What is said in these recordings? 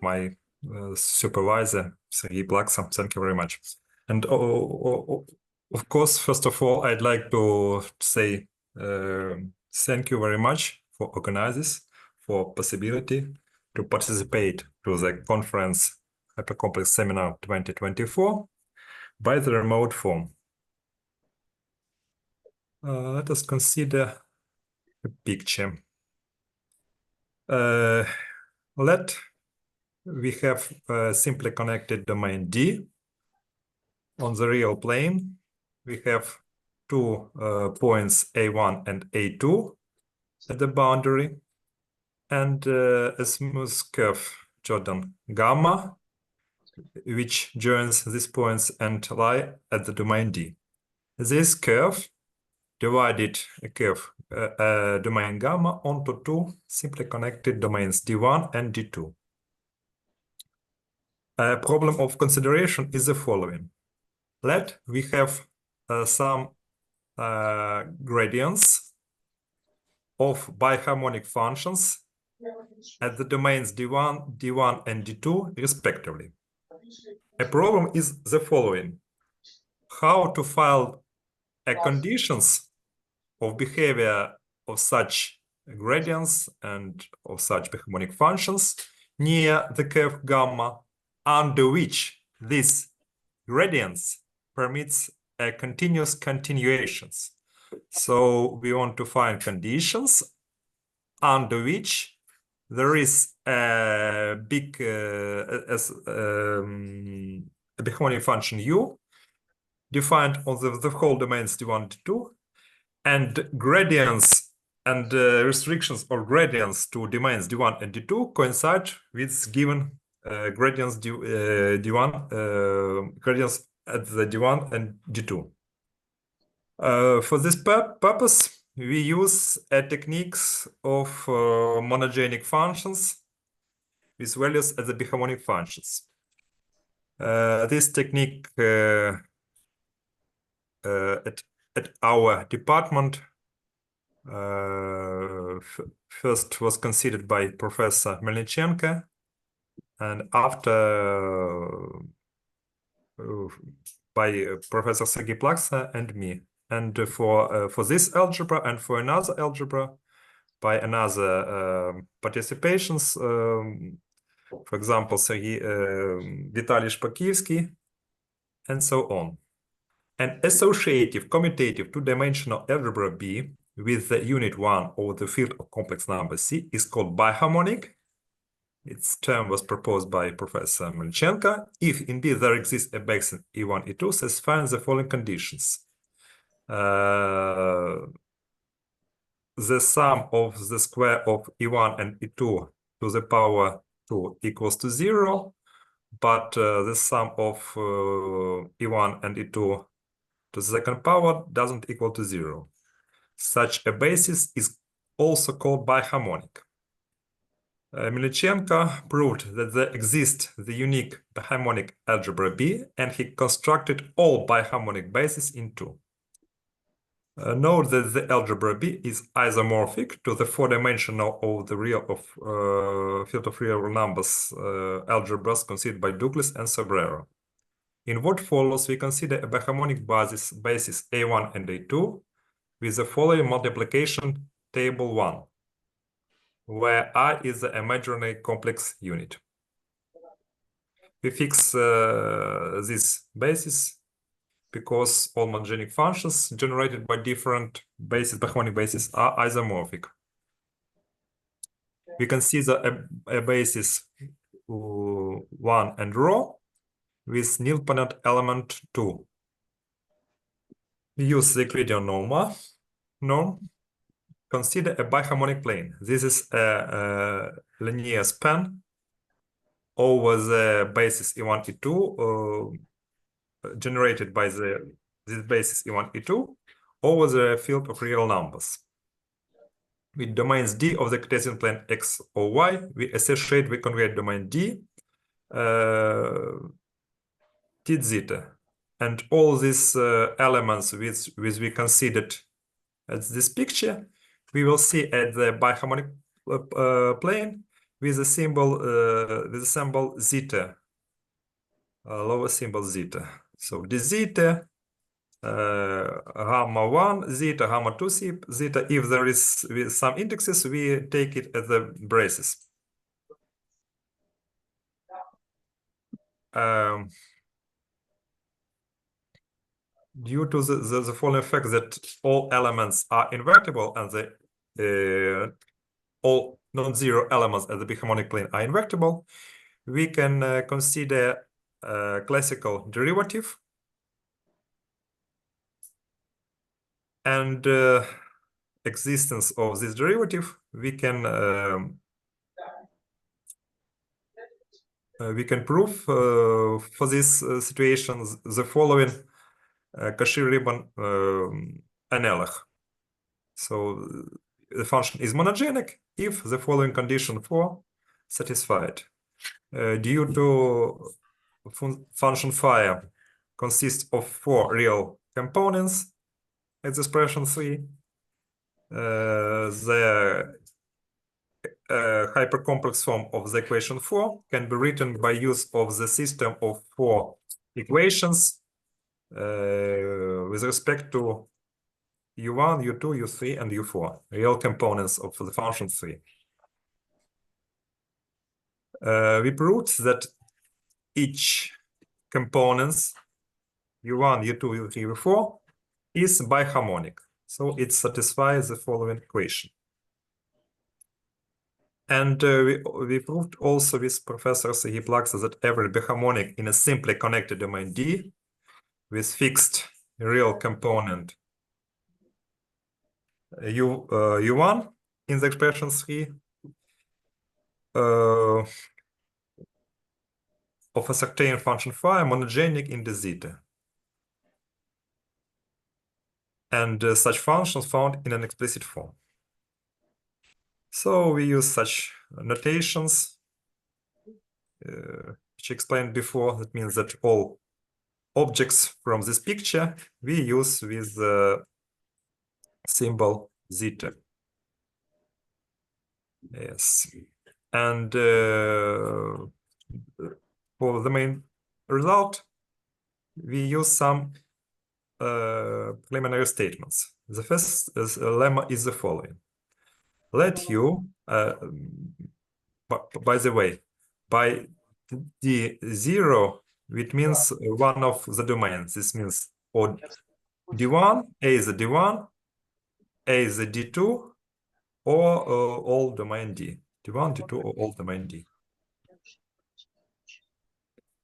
my supervisor, Serhii Gryshchuk. Thank you very much. And of course, first of all, I'd like to say thank you very much for organizers, for possibility to participate to the conference HyperComplex Seminar 2024 by the remote form. Let us consider a picture. We have a simply connected domain D. On the real plane, we have two points A1 and A2 at the boundary, and a smooth curve Jordan gamma, which joins these points and lie at the domain D. This curve divided a curve domain gamma onto two simply connected domains D1 and D2. A problem of consideration is the following. We have some gradients of biharmonic functions at the domains D1 and D2 respectively. A problem is the following. How to find conditions of behavior of such gradients and of such biharmonic functions near the curve gamma, under which these gradients permits continuous continuations. So we want to find conditions under which there is a big biharmonic function u defined on the whole domains D1, D2, and gradients and restrictions or gradients to domains D1 and D2 coincide with given gradients gradients at the D1 and D2. For this purpose, we use techniques of monogenic functions with values as the biharmonic functions. This technique at our department first was considered by Professor Melnichenko, and after by Professor Serhii Gryshchuk and me. And for this algebra and for another algebra by another participations, for example, Vitaly Shpakivsky, and so on. An associative commutative two-dimensional algebra B with the unit 1 over the field of complex number C is called biharmonic. Its term was proposed by Professor Melnichenko if indeed there exists a basis E1, E2 satisfying the following conditions. The sum of the square of E1 and E2 to the power 2 equals to 0, but the sum of E1 and E2 to the second power doesn't equal to 0. Such a basis is also called biharmonic. Melnichenko proved that there exists the unique biharmonic algebra B, and he constructed all biharmonic bases in two. Note that the algebra B is isomorphic to the four-dimensional of the real field of real numbers algebras considered by Douglas and Sobrero. In what follows, we consider a biharmonic basis A1 and A2 with the following multiplication table 1, where I is the imaginary complex unit. We fix this basis because all monogenic functions generated by different biharmonic bases are isomorphic. We consider a basis 1 and rho with nilpotent element 2. We use the Euclidean norm. Consider a biharmonic plane. This is a linear span over the basis E1, E2 generated by this basis E1, E2 over the field of real numbers. With domains D of the Cartesian plane X or Y, we associate with conjugate domain D T zeta. And all these elements which we considered at this picture, we will see at the biharmonic plane with a symbol zeta, lower symbol zeta. So d zeta, gamma 1 zeta, gamma 2 zeta. If there is with some indexes, we take it as the braces. Due to the following fact that all elements are invertible and all non-zero elements at the biharmonic plane are invertible, we can consider classical derivative and existence of this derivative. We can prove for these situations the following Cauchy-Riemann analog. So the function is monogenic if the following condition for satisfied. Due to function phi consists of 4 real components at the expression 3, the hypercomplex form of the equation 4 can be written by use of the system of 4 equations with respect to u1, u2, u3, and u4, real components of the function 3. We proved that each components u1, u2, u3, u4 is biharmonic. So it satisfies the following equation. And we proved also with Professor Serhii Gryshchuk that every biharmonic in a simply connected domain D with fixed real component u1 in the expression 3 of a certain function phi monogenic in the zeta. And such functions found in an explicit form. So we use such notations, which I explained before. That means that all objects from this picture we use with the symbol zeta. Yes. And for the main result, we use some preliminary statements. The first lemma is the following. Let U, by the way, by D0, it means one of the domains. This means or D1, A is the D1, A is the D2, or all domain D. D1, D2, or all domain D.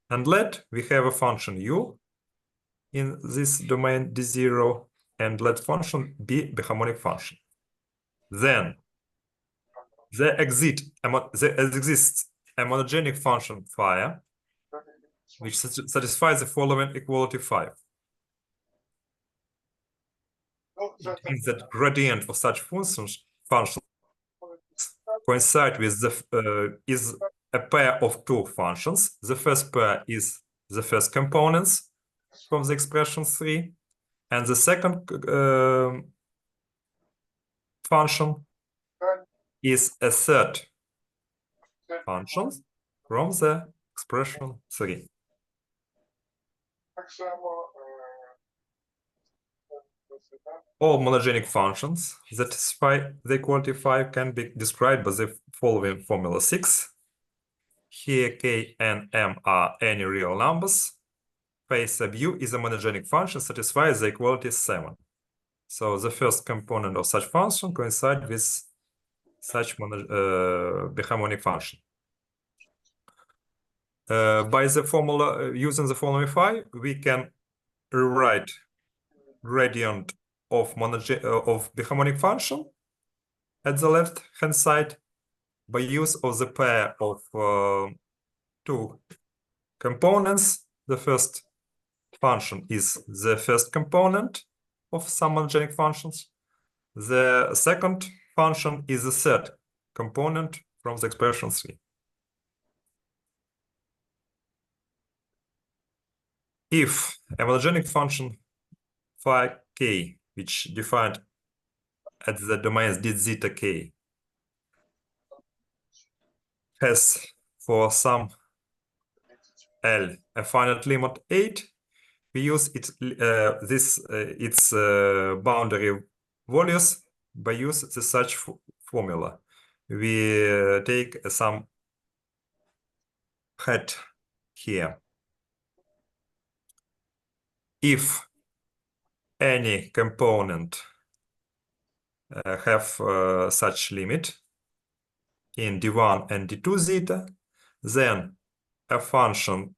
And let we have a function U in this domain D0, and let function be biharmonic function. Then there exists a monogenic function phi, which satisfies the following equality 5. It means that gradient of such functions coincide with the is a pair of two functions. The first pair is the first components from the expression 3, and the second function is a third function from the expression 3. All monogenic functions that satisfy the equality 5 can be described by the following formula 6. Here k and m are any real numbers. Phi sub u is a monogenic function satisfies the equality 7. So the first component of such function coincides with such biharmonic function. By the formula, using the following phi, we can rewrite gradient of biharmonic function at the left hand side by use of the pair of two components. The first function is the first component of some monogenic functions. The second function is the third component from the expression 3. If a monogenic function phi k, which defined at the domains d zeta k, has for some L a finite limit 8, we use its boundary values by use the such formula. We take some hat here. If any component have such limit in d1 and d2 zeta, then a function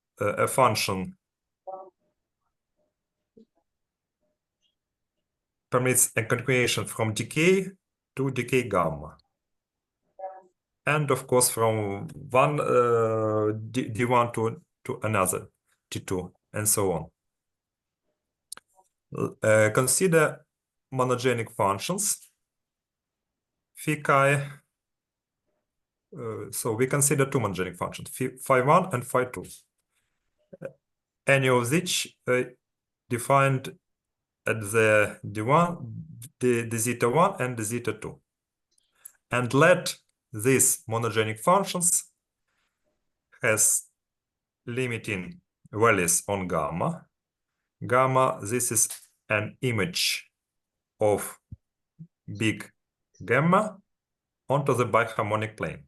permits a continuation from decay to decay gamma, and of course from one d1 to another d2, and so on. Consider monogenic functions phi chi. So we consider two monogenic functions, phi1 and phi2, any of which defined at the d1, the zeta 1 and the zeta 2. And let these monogenic functions has limiting values on gamma. Gamma, this is an image of big gamma onto the biharmonic plane.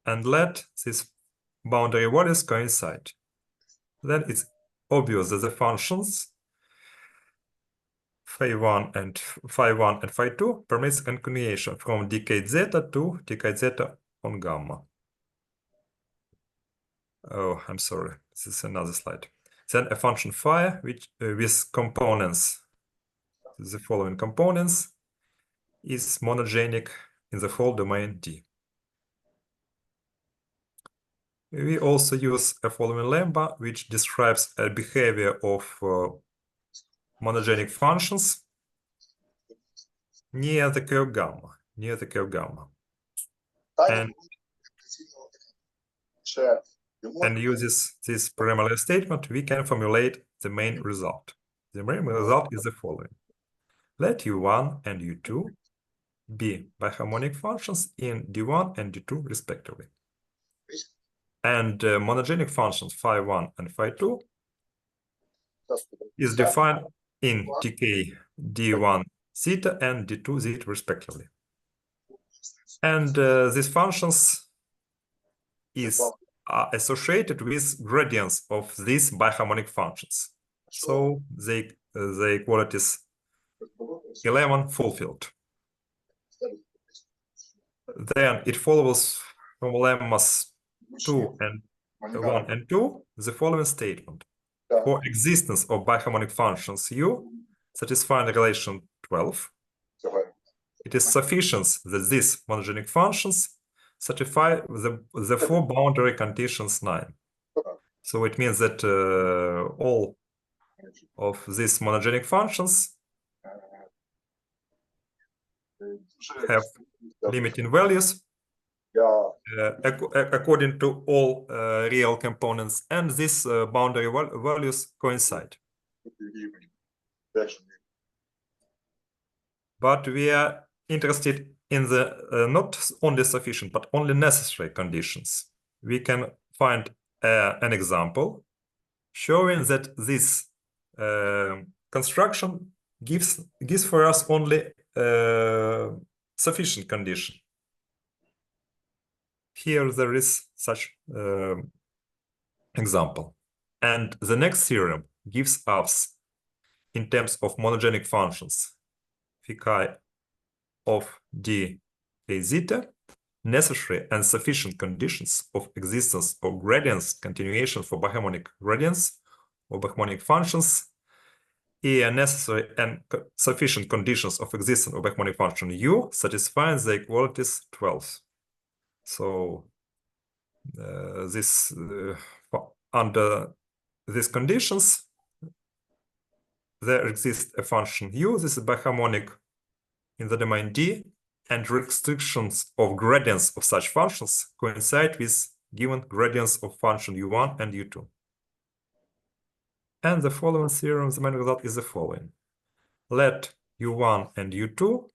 And let these boundary values coincide. Then it's obvious that the functions phi1 and phi2 permits continuation from decay zeta to decay zeta on gamma. Oh, I'm sorry. This is another slide. Then a function phi, which with components, the following components, is monogenic in the whole domain D. We also use a following lambda, which describes a behavior of monogenic functions near the curve gamma, and uses this primary statement, we can formulate the main result. The main result is the following. Let U1 and U2 be biharmonic functions in D1 and D2 respectively. And monogenic functions phi1 and phi2 is defined in decay D1 zeta and D2 zeta respectively. And these functions are associated with gradients of these biharmonic functions. So the equalities 11 fulfilled. Then it follows from lemmas 1 and 2 the following statement. For existence of biharmonic functions U satisfying relation 12, it is sufficient that these monogenic functions satisfy the four boundary conditions 9. So it means that all of these monogenic functions have limiting values according to all real components, and these boundary values coincide. But we are interested in the not only sufficient but only necessary conditions. We can find an example showing that this construction gives for us only sufficient condition. Here there is such example. And the next theorem gives us, in terms of monogenic functions, phi chi of d k zeta, necessary and sufficient conditions of existence of gradients continuation for biharmonic gradients or biharmonic functions, and necessary and sufficient conditions of existence of biharmonic function u satisfying the equalities 12. So under these conditions, there exists a function u. This is biharmonic in the domain D, and restrictions of gradients of such functions coincide with given gradients of function u1 and u2. And the following theorem, the main result is the following. Let u1 and u2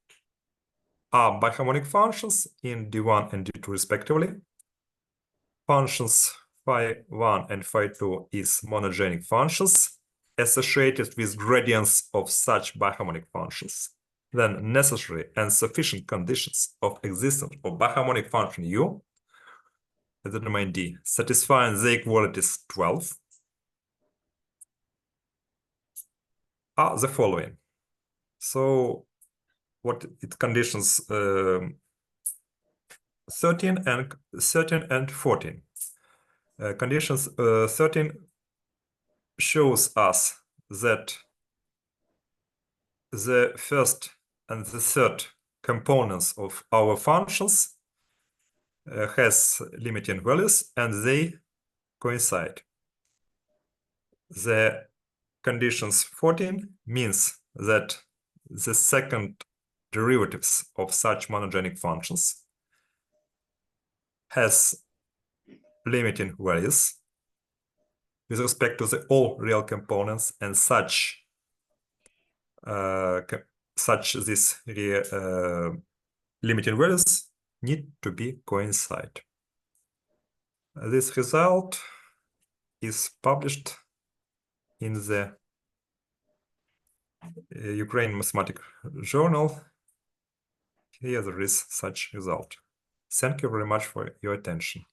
are biharmonic functions in D1 and D2 respectively. Functions phi1 and phi2 is monogenic functions associated with gradients of such biharmonic functions. Then necessary and sufficient conditions of existence of biharmonic function U at the domain D, satisfying the equalities 12, are the following. So what it conditions 13 and 14. Conditions 13 shows us that the first and the third components of our functions has limiting values and they coincide. The conditions 14 means that the second derivatives of such monogenic functions has limiting values with respect to the all real components, and such this limiting values need to be coincide. This result is published in the Ukrainian Mathematics Journal. Here there is such result. Thank you very much for your attention.